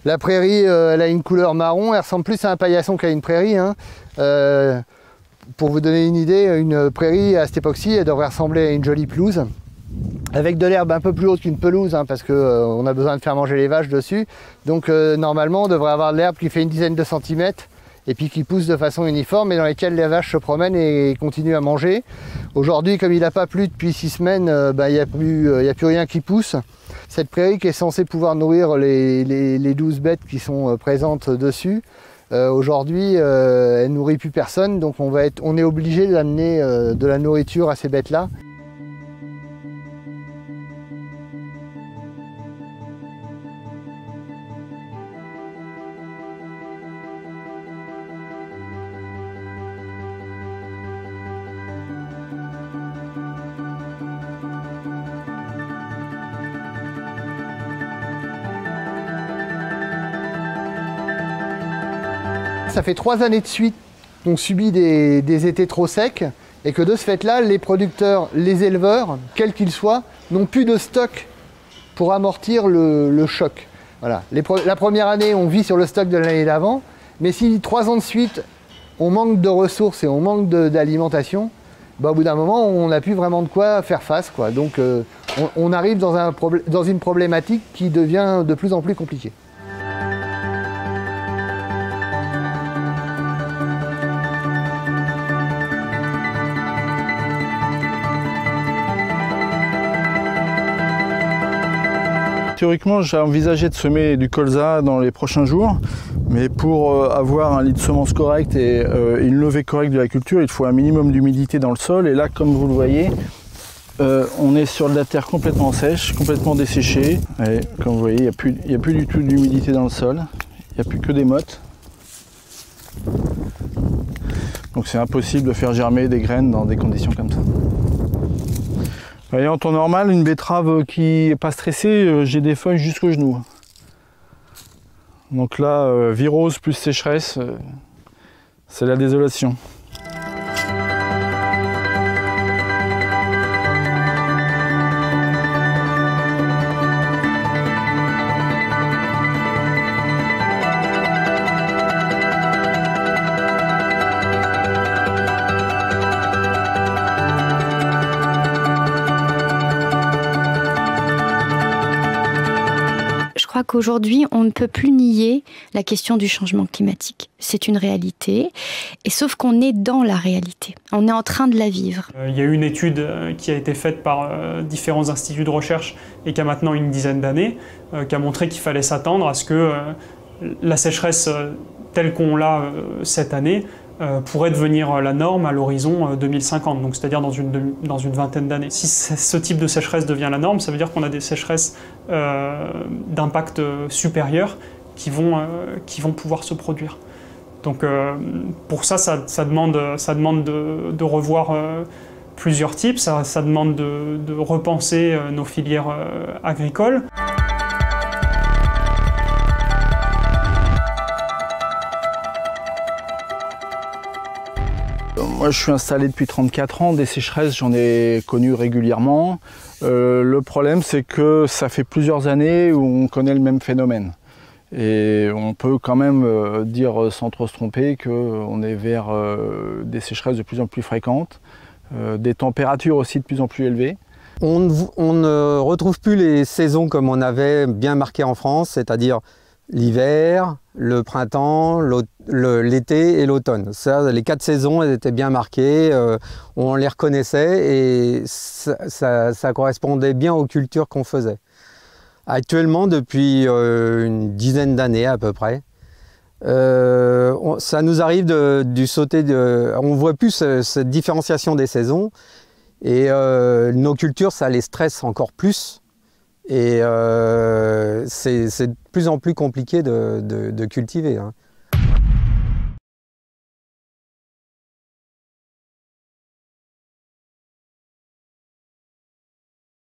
La prairie, elle a une couleur marron, elle ressemble plus à un paillasson qu'à une prairie, hein. Pour vous donner une idée, une prairie à cette époque-ci, elle devrait ressembler à une jolie pelouse, avec de l'herbe un peu plus haute qu'une pelouse, hein, parce qu'on a besoin de faire manger les vaches dessus. Donc normalement, on devrait avoir de l'herbe qui fait une dizaine de centimètres, et puis qui pousse de façon uniforme, et dans lesquelles les vaches se promènent et continuent à manger. Aujourd'hui, comme il n'a pas plu depuis 6 semaines, il n'y a plus rien qui pousse. Cette prairie qui est censée pouvoir nourrir les 12 bêtes qui sont présentes dessus, aujourd'hui, elle ne nourrit plus personne, donc on est obligé d'amener de la nourriture à ces bêtes-là. Ça fait 3 années de suite qu'on subit des étés trop secs et que de ce fait-là, les producteurs, les éleveurs, quels qu'ils soient, n'ont plus de stock pour amortir le choc. Voilà. La première année, on vit sur le stock de l'année d'avant, mais si 3 ans de suite, on manque de ressources et on manque d'alimentation, au bout d'un moment, on n'a plus vraiment de quoi faire face, quoi. Donc on arrive dans une problématique qui devient de plus en plus compliquée. Théoriquement, j'ai envisagé de semer du colza dans les prochains jours, mais pour avoir un lit de semences correct et une levée correcte de la culture, il faut un minimum d'humidité dans le sol. Et là, comme vous le voyez, on est sur de la terre complètement sèche, complètement desséchée. Et comme vous voyez, il n'y a plus du tout d'humidité dans le sol, il n'y a plus que des mottes. Donc c'est impossible de faire germer des graines dans des conditions comme ça. Et en temps normal, une betterave qui n'est pas stressée, j'ai des feuilles jusqu'aux genoux. Donc là, virose plus sécheresse, c'est la désolation. Je crois qu'aujourd'hui, on ne peut plus nier la question du changement climatique. C'est une réalité, et sauf qu'on est dans la réalité. On est en train de la vivre. Il y a eu une étude qui a été faite par différents instituts de recherche et qui a maintenant une dizaine d'années, qui a montré qu'il fallait s'attendre à ce que la sécheresse telle qu'on l'a cette année pourrait devenir la norme à l'horizon 2050, donc c'est-à-dire dans une vingtaine d'années. Si ce type de sécheresse devient la norme, ça veut dire qu'on a des sécheresses d'impact supérieur qui vont pouvoir se produire. Donc pour ça demande de revoir plusieurs types, ça demande de repenser nos filières agricoles. Moi, je suis installé depuis 34 ans. Des sécheresses, j'en ai connu régulièrement. Le problème, c'est que ça fait plusieurs années où on connaît le même phénomène. Et on peut quand même dire, sans trop se tromper, qu'on est vers des sécheresses de plus en plus fréquentes, des températures aussi de plus en plus élevées. On ne retrouve plus les saisons comme on avait bien marquées en France, c'est-à-dire l'hiver, le printemps, l'été et l'automne. Les 4 saisons, elles étaient bien marquées, on les reconnaissait et ça correspondait bien aux cultures qu'on faisait. Actuellement, depuis une dizaine d'années à peu près, ça nous arrive on ne voit plus cette différenciation des saisons et nos cultures, ça les stresse encore plus. Et c'est de plus en plus compliqué de cultiver, hein.